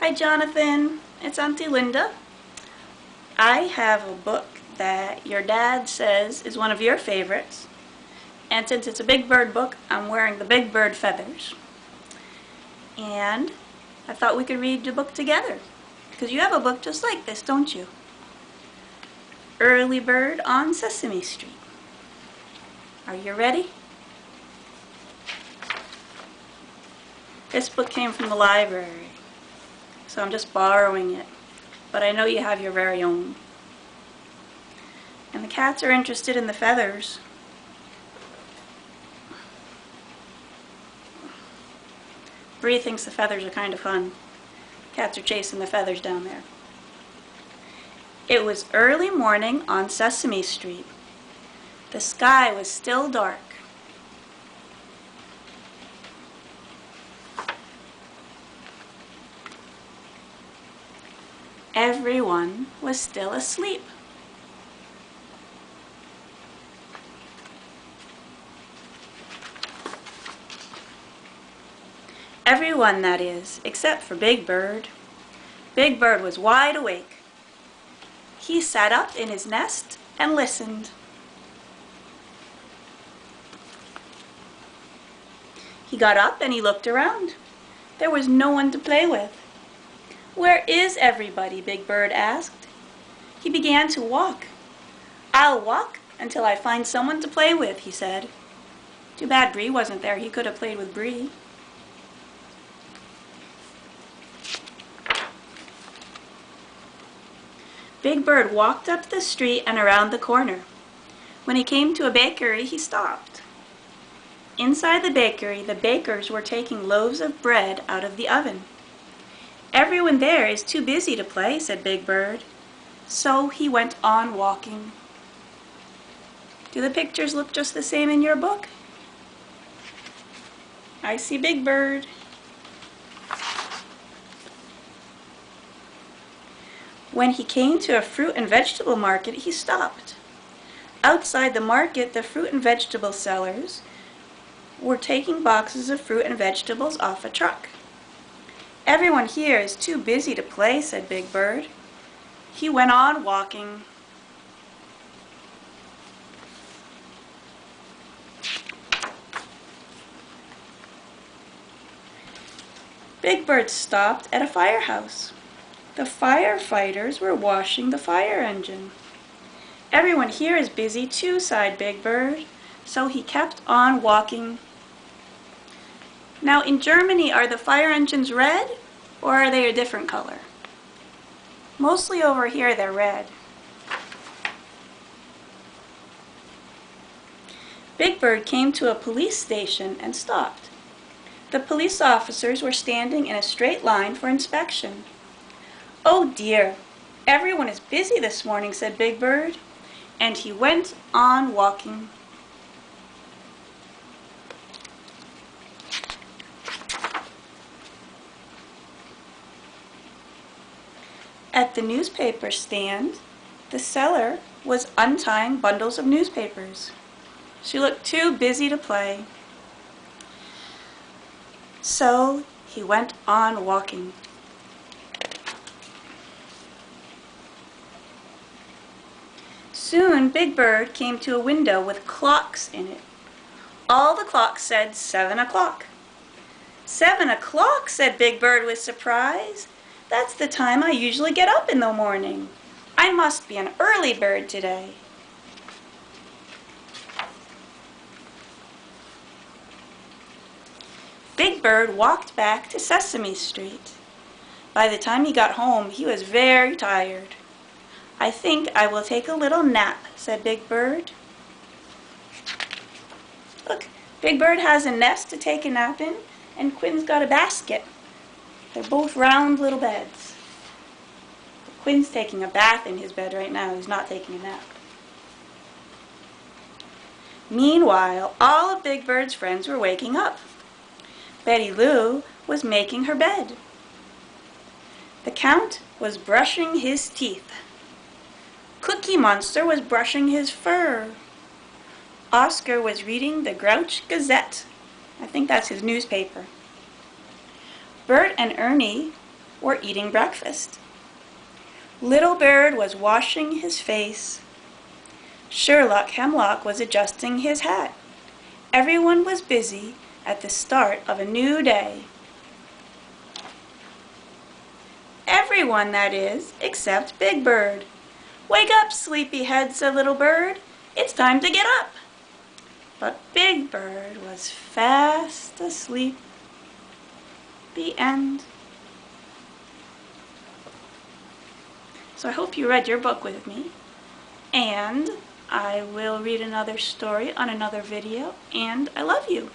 Hi Jonathan, it's Auntie Linda. I have a book that your dad says is one of your favorites, and since it's a Big Bird book, I'm wearing the Big Bird feathers. And I thought we could read the book together, because you have a book just like this, don't you? Early Bird on Sesame Street. Are you ready? This book came from the library, so I'm just borrowing it. But I know you have your very own. And the cats are interested in the feathers. Bree thinks the feathers are kind of fun. Cats are chasing the feathers down there. It was early morning on Sesame Street. The sky was still dark. Everyone was still asleep. Everyone, that is, except for Big Bird. Big Bird was wide awake. He sat up in his nest and listened. He got up and he looked around. There was no one to play with. "Where is everybody?" Big Bird asked. He began to walk. "I'll walk until I find someone to play with," he said. Too bad Bree wasn't there. He could have played with Bree. Big Bird walked up the street and around the corner. When he came to a bakery, he stopped. Inside the bakery, the bakers were taking loaves of bread out of the oven. "Everyone there is too busy to play," said Big Bird. So he went on walking. Do the pictures look just the same in your book? I see Big Bird. When he came to a fruit and vegetable market, he stopped. Outside the market, the fruit and vegetable sellers were taking boxes of fruit and vegetables off a truck. "Everyone here is too busy to play," said Big Bird. He went on walking. Big Bird stopped at a firehouse. The firefighters were washing the fire engine. "Everyone here is busy too," sighed Big Bird. So he kept on walking. Now in Germany, are the fire engines red or are they a different color? Mostly over here they're red. Big Bird came to a police station and stopped. The police officers were standing in a straight line for inspection. "Oh dear, everyone is busy this morning," said Big Bird, and he went on walking. At the newspaper stand, the seller was untying bundles of newspapers. She looked too busy to play. So he went on walking. Soon Big Bird came to a window with clocks in it. All the clocks said 7 o'clock. "7 o'clock," said Big Bird with surprise. "That's the time I usually get up in the morning. I must be an early bird today." Big Bird walked back to Sesame Street. By the time he got home, he was very tired. "I think I will take a little nap," said Big Bird. Look, Big Bird has a nest to take a nap in, and Quinn's got a basket. They're both round little beds. Quinn's taking a bath in his bed right now. He's not taking a nap. Meanwhile, all of Big Bird's friends were waking up. Betty Lou was making her bed. The Count was brushing his teeth. Cookie Monster was brushing his fur. Oscar was reading the Grouch Gazette. I think that's his newspaper. Bert and Ernie were eating breakfast. Little Bird was washing his face. Sherlock Hemlock was adjusting his hat. Everyone was busy at the start of a new day. Everyone, that is, except Big Bird. "Wake up, sleepyhead," said Little Bird. "It's time to get up." But Big Bird was fast asleep. The end. So I hope you read your book with me, and I will read another story on another video, and I love you.